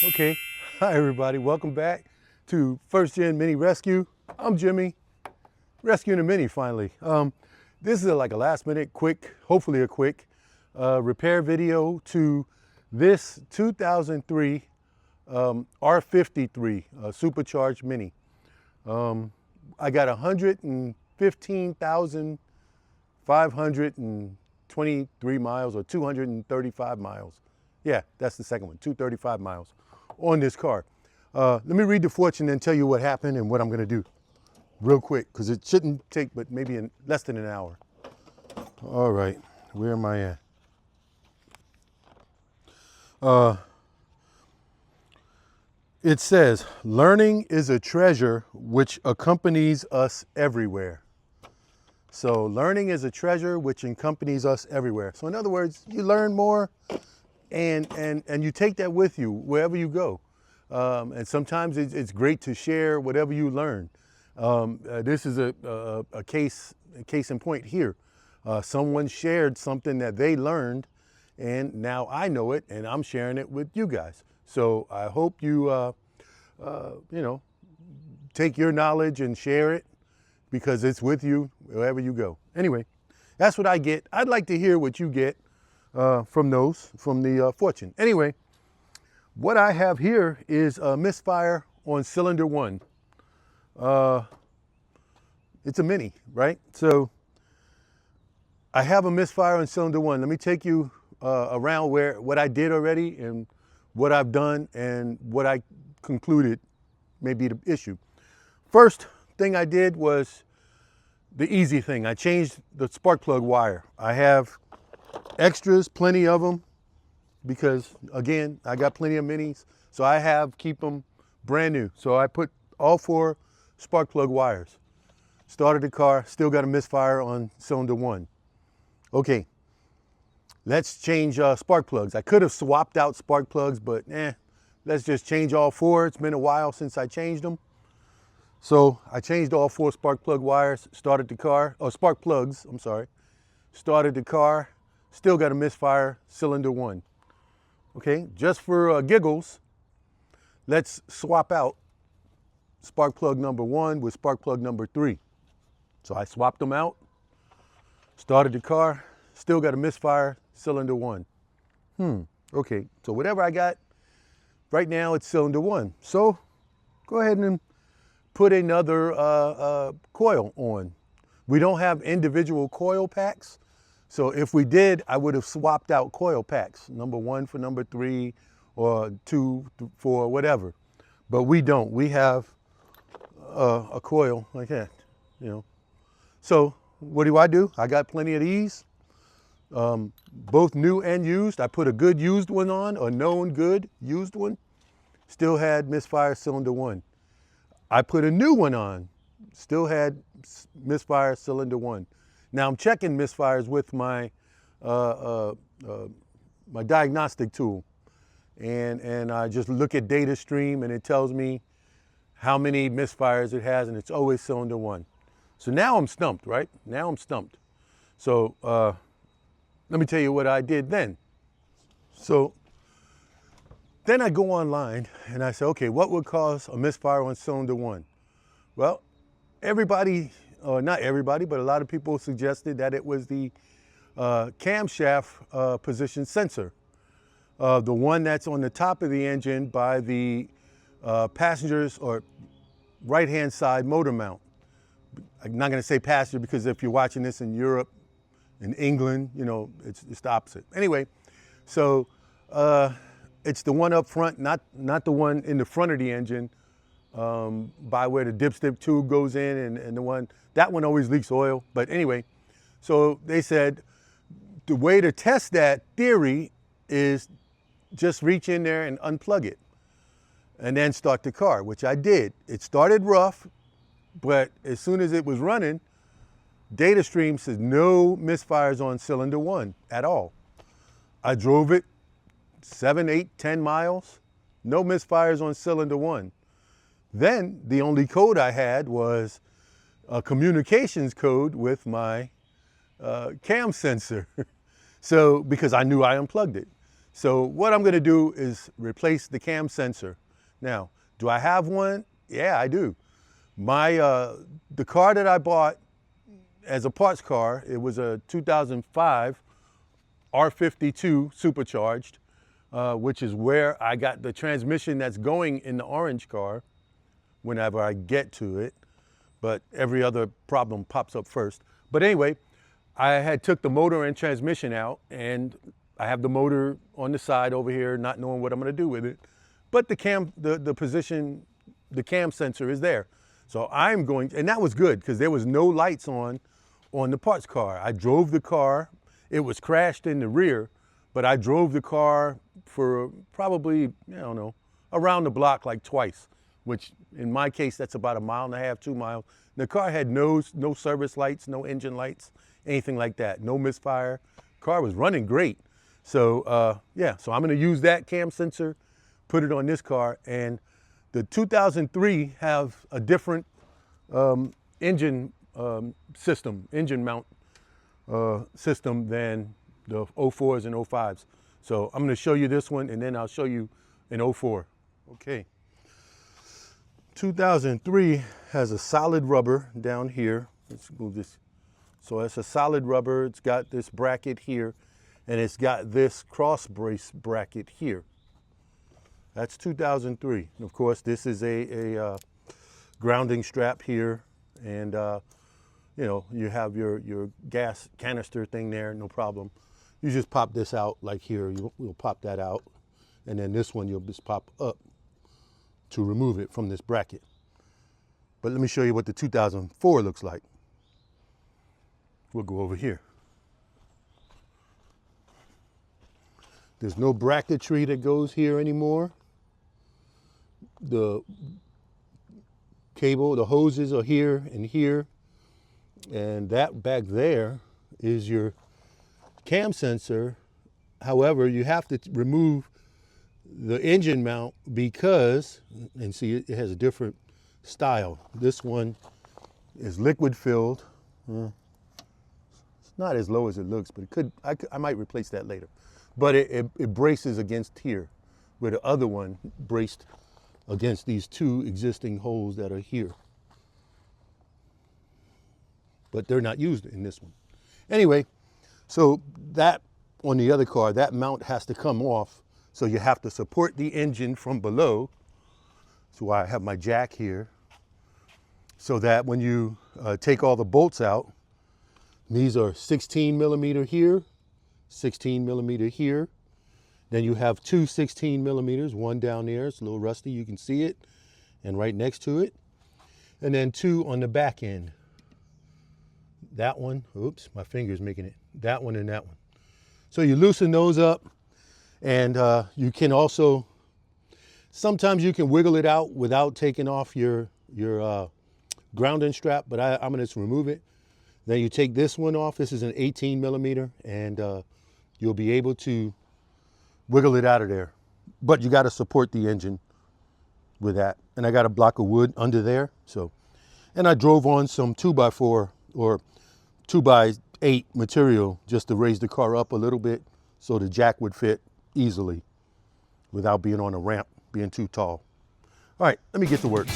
Okay, hi everybody, welcome back to First Gen Mini Rescue. I'm Jimmy, rescuing a Mini finally. This is like a last minute quick, hopefully a quick repair video to this 2003 R53 supercharged Mini. I got 115,523 miles or 235 miles. Yeah, that's the second one, 235 miles on this car. Let me read the fortune and tell you what happened and what I'm gonna do real quick, because it shouldn't take but maybe in less than an hour. All right, where am I at? It says, learning is a treasure which accompanies us everywhere. So learning is a treasure which accompanies us everywhere. So in other words, you learn more and you take that with you wherever you go. And sometimes it's great to share whatever you learn. This is a case in point here. Someone shared something that they learned, and now I know it, and I'm sharing it with you guys. So I hope you, take your knowledge and share it, because it's with you wherever you go. Anyway, that's what I get. I'd like to hear what you get from the fortune. Anyway, what I have here is a Misfire on cylinder 1. It's a Mini, right? So I have a Misfire on cylinder 1. Let me take you around what I did already and what I've done and what I concluded may be the issue. First thing I did was the easy thing. I changed the spark plug wire. I have extras, plenty of them, because again, I got plenty of Minis, so keep them brand new. So I put all 4 spark plug wires. Started the car, still got a Misfire on cylinder 1. Okay, let's change spark plugs. I could have swapped out spark plugs, but let's just change all 4. It's been a while since I changed them. So I changed all 4 spark plug wires, started the car, or spark plugs, I'm sorry. Started the car, still got a Misfire cylinder 1. Okay, just for giggles, let's swap out spark plug number 1 with spark plug number 3. So I swapped them out, started the car, still got a Misfire cylinder 1. Okay, so whatever I got, right now it's cylinder 1. So go ahead and put another coil on. We don't have individual coil packs. So if we did, I would have swapped out coil packs, number 1 for number 3 or 2 for whatever. But we don't. We have a coil like that, So what do? I got plenty of these, both new and used. I put a good used one on, a known good used one. Still had Misfire cylinder 1. I put a new one on, still had Misfire cylinder 1. Now I'm checking Misfires with my my diagnostic tool, and I just look at data stream, and it tells me how many Misfires it has, and it's always cylinder 1. So now I'm stumped, right? Now I'm stumped. So let me tell you what I did then. So then I go online and I say, okay, what would cause a Misfire on cylinder 1? Well, everybody, or not everybody, but a lot of people suggested that it was the camshaft position sensor, the one that's on the top of the engine by the passenger's or right-hand side motor mount. I'm not going to say passenger, because if you're watching this in Europe, in England, it's the opposite. Anyway, so it's the one up front, not the one in the front of the engine, by where the dipstick tube goes in, and that one always leaks oil. But anyway, so they said the way to test that theory is just reach in there and unplug it and then start the car, which I did. It started rough, but as soon as it was running, data stream says no Misfires on cylinder 1 at all. I drove it 7, 8, 10 miles, no Misfires on cylinder 1. Then the only code I had was a communications code with my cam sensor. So, because I knew I unplugged it. So what I'm gonna do is replace the cam sensor. Now, do I have one? Yeah, I do. The car that I bought as a parts car, it was a 2005 R52 supercharged, which is where I got the transmission that's going in the orange car whenever I get to it. But every other problem pops up first. But anyway, I had took the motor and transmission out, and I have the motor on the side over here, not knowing what I'm gonna do with it. But the cam sensor is there. So I'm going, and that was good because there was no lights on the parts car. I drove the car, it was crashed in the rear, but I drove the car for probably, I don't know, around the block like twice, which in my case, that's about 1.5 miles, 2 miles. The car had no service lights, no engine lights, anything like that, no misfire. Car was running great. So yeah, so I'm gonna use that cam sensor, put it on this car, and the 2003 have a different engine mount system than the 04s and 05s. So I'm gonna show you this one, and then I'll show you an 04. Okay. 2003 has a solid rubber down here. Let's move this. So it's a solid rubber. It's got this bracket here, and it's got this cross brace bracket here. That's 2003. And of course, this is a grounding strap here, and you know, you have your gas canister thing there, no problem. You just pop this out like here. You'll pop that out, and then this one you'll just pop up to remove it from this bracket. But let me show you what the 2004 looks like. We'll go over here. There's no bracketry that goes here anymore. The cable, the hoses are here and here. And that back there is your cam sensor. However, you have to remove the engine mount because, and see, it has a different style. This one is liquid filled. It's not as low as it looks, but I might replace that later. But it braces against here, where the other one braced against these two existing holes that are here. But they're not used in this one. Anyway, so that on the other car, that mount has to come off. So you have to support the engine from below. That's why I have my jack here. So that when you take all the bolts out, these are 16 millimeter here, 16 millimeter here. Then you have two 16 millimeters, one down there, it's a little rusty, you can see it, and right next to it. And then two on the back end. That one, oops, my finger's making it, that one and that one. So you loosen those up, and you can also, sometimes you can wiggle it out without taking off your grounding strap, but I'm gonna just remove it. Then you take this one off, this is an 18 millimeter, and you'll be able to wiggle it out of there. But you gotta support the engine with that. And I got a block of wood under there, so. And I drove on some 2x4 or 2x8 material just to raise the car up a little bit so the jack would fit easily without being on a ramp, being too tall. All right, let me get to work.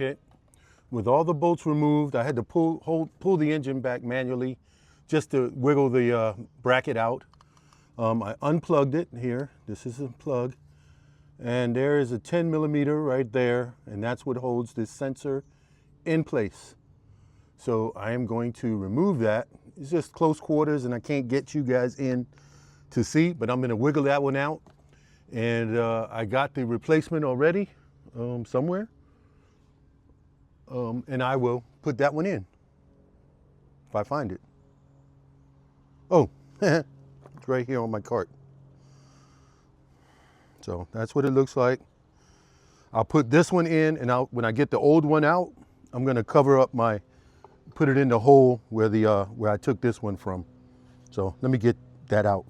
Okay. With all the bolts removed, I had to pull the engine back manually just to wiggle the bracket out. I unplugged it here. This is a plug. And there is a 10 millimeter right there, and that's what holds this sensor in place. So I am going to remove that. It's just close quarters and I can't get you guys in to see, but I'm gonna wiggle that one out. And I got the replacement already somewhere. And I will put that one in if I find it. Oh, it's right here on my cart. So that's what it looks like. I'll put this one in, and when I get the old one out, I'm gonna cover up put it in the hole where I took this one from. So let me get that out.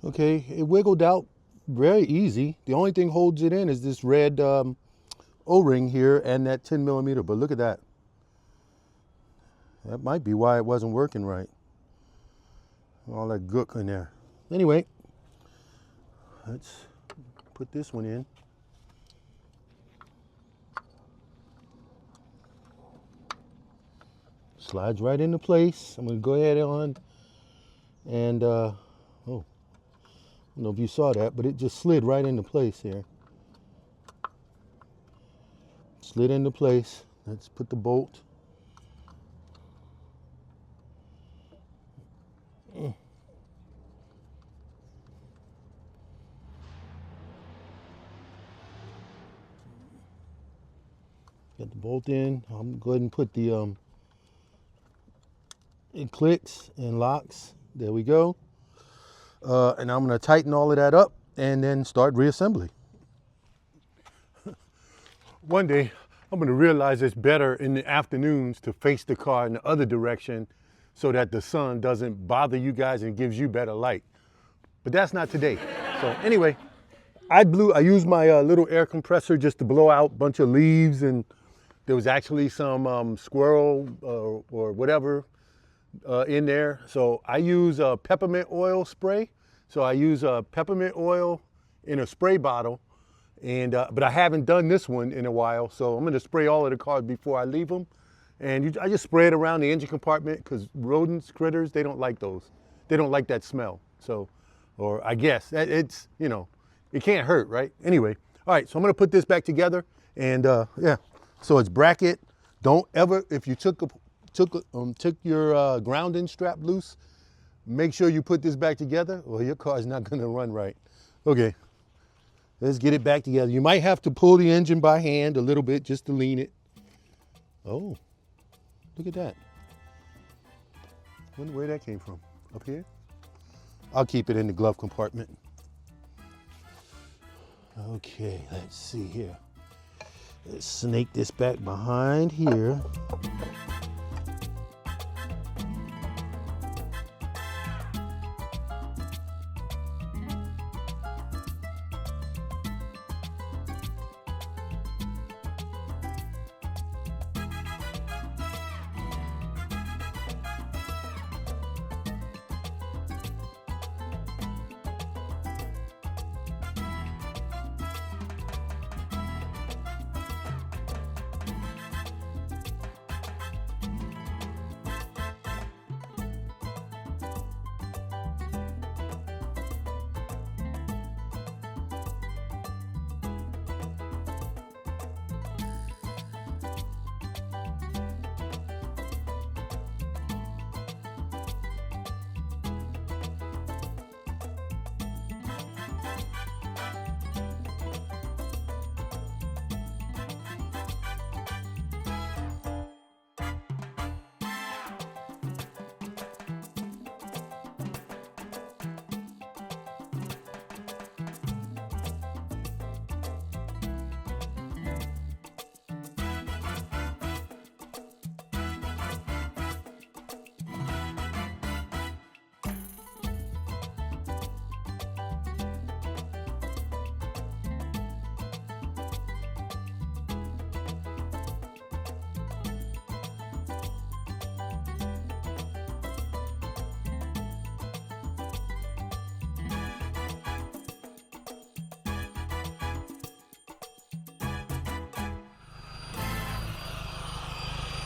Okay, it wiggled out very easy. The only thing holds it in is this red O-ring here and that 10 millimeter, but look at that. That might be why it wasn't working right. All that gook in there. Anyway, let's put this one in. Slides right into place. I'm gonna go ahead on and, oh, I don't know if you saw that, but it just slid right into place here. Slid into place. Let's put the bolt. Get the bolt in. I'm going to go ahead and put the, it clicks and locks. There we go. And I'm going to tighten all of that up and then start reassembly. One day, I'm going to realize it's better in the afternoons to face the car in the other direction so that the sun doesn't bother you guys and gives you better light. But that's not today. So anyway, I used my little air compressor just to blow out a bunch of leaves, and there was actually some squirrel or whatever in there. So I use peppermint oil spray. So I use peppermint oil in a spray bottle, and but I haven't done this one in a while. So I'm gonna spray all of the cars before I leave them. And I just spray it around the engine compartment because rodents, critters, they don't like those. They don't like that smell. So, or I guess it's, you know, it can't hurt, right? Anyway, all right, so I'm gonna put this back together, and yeah. So it's bracket. Don't ever, if you took your grounding strap loose, make sure you put this back together or your car's not gonna run right. Okay, let's get it back together. You might have to pull the engine by hand a little bit just to lean it. Oh, look at that. Wonder where that came from. Up here? I'll keep it in the glove compartment. Okay, let's see here. Let's snake this back behind here.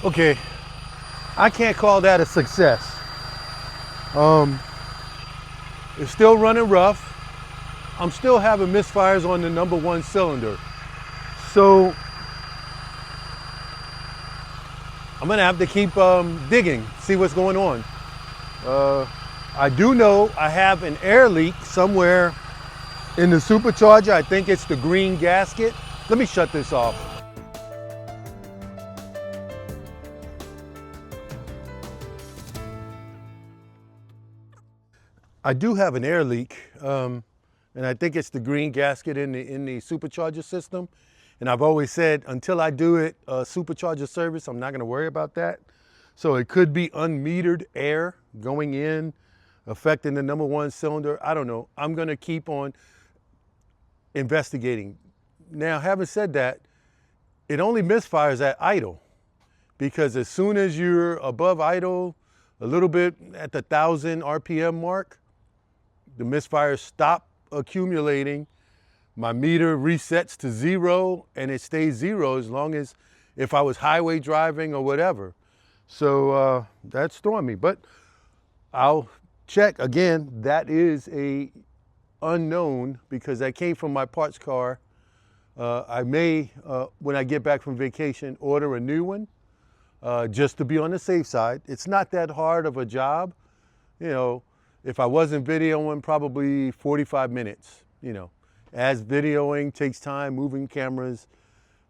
Okay, I can't call that a success. It's still running rough. I'm still having misfires on the #1 cylinder. So I'm gonna have to keep digging, see what's going on. I do know I have an air leak somewhere in the supercharger. I think it's the green gasket. Let me shut this off. I do have an air leak, and I think it's the green gasket in the supercharger system. And I've always said, until I do it supercharger service, I'm not gonna worry about that. So it could be unmetered air going in, affecting the #1 cylinder. I don't know. I'm gonna keep on investigating. Now, having said that, it only misfires at idle, because as soon as you're above idle, a little bit at the 1,000 RPM mark, the misfires stop accumulating. My meter resets to 0, and it stays 0 as long as, if I was highway driving or whatever. So that's throwing me, but I'll check again. That is a unknown, because that came from my parts car. I may, when I get back from vacation, order a new one, just to be on the safe side. It's not that hard of a job. You know, if I wasn't videoing, probably 45 minutes, you know. As videoing takes time, moving cameras,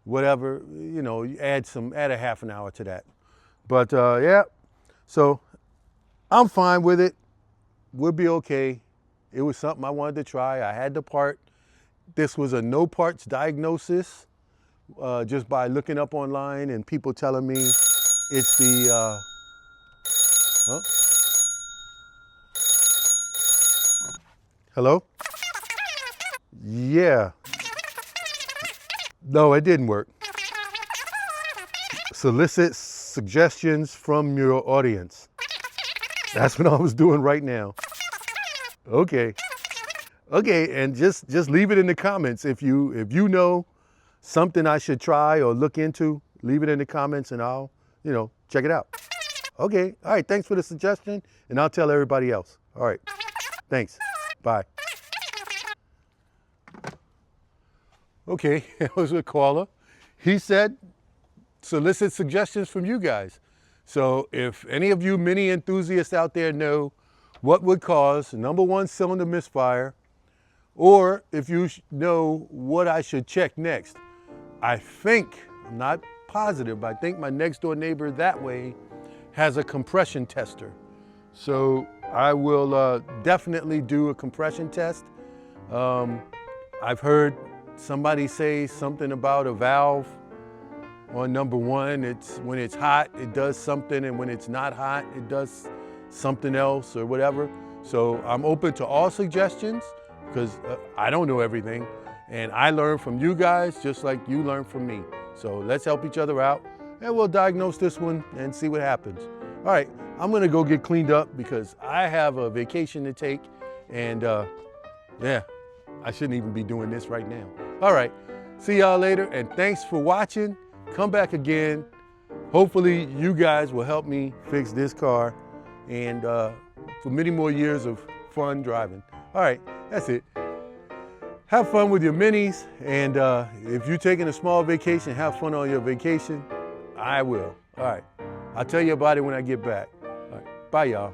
whatever, you know, you add a half an hour to that. But yeah, so I'm fine with it. We'll be okay. It was something I wanted to try. I had the part. This was a no parts diagnosis, just by looking up online and people telling me it's the, huh? Hello? Yeah. No, it didn't work. Solicit suggestions from your audience. That's what I was doing right now. Okay. Okay, and just leave it in the comments. If you know something I should try or look into, leave it in the comments and I'll, you know, check it out. Okay, all right, thanks for the suggestion, and I'll tell everybody else. All right, thanks, bye. Okay, that was a caller. He said, solicit suggestions from you guys. So if any of you mini enthusiasts out there know what would cause #1 cylinder misfire, or if you know what I should check next, I think, I'm not positive, but I think my next door neighbor that way has a compression tester. So I will definitely do a compression test. I've heard somebody say something about a valve on #1. It's when it's hot, it does something, and when it's not hot, it does something else or whatever. So I'm open to all suggestions, because I don't know everything, and I learn from you guys just like you learn from me. So let's help each other out, and we'll diagnose this one and see what happens. All right, I'm gonna go get cleaned up because I have a vacation to take, and yeah, I shouldn't even be doing this right now. All right, see y'all later, and thanks for watching. Come back again. Hopefully you guys will help me fix this car, and for many more years of fun driving. All right, that's it. Have fun with your minis, and if you're taking a small vacation, have fun on your vacation. I will. All right, I'll tell you about it when I get back. All right, bye y'all.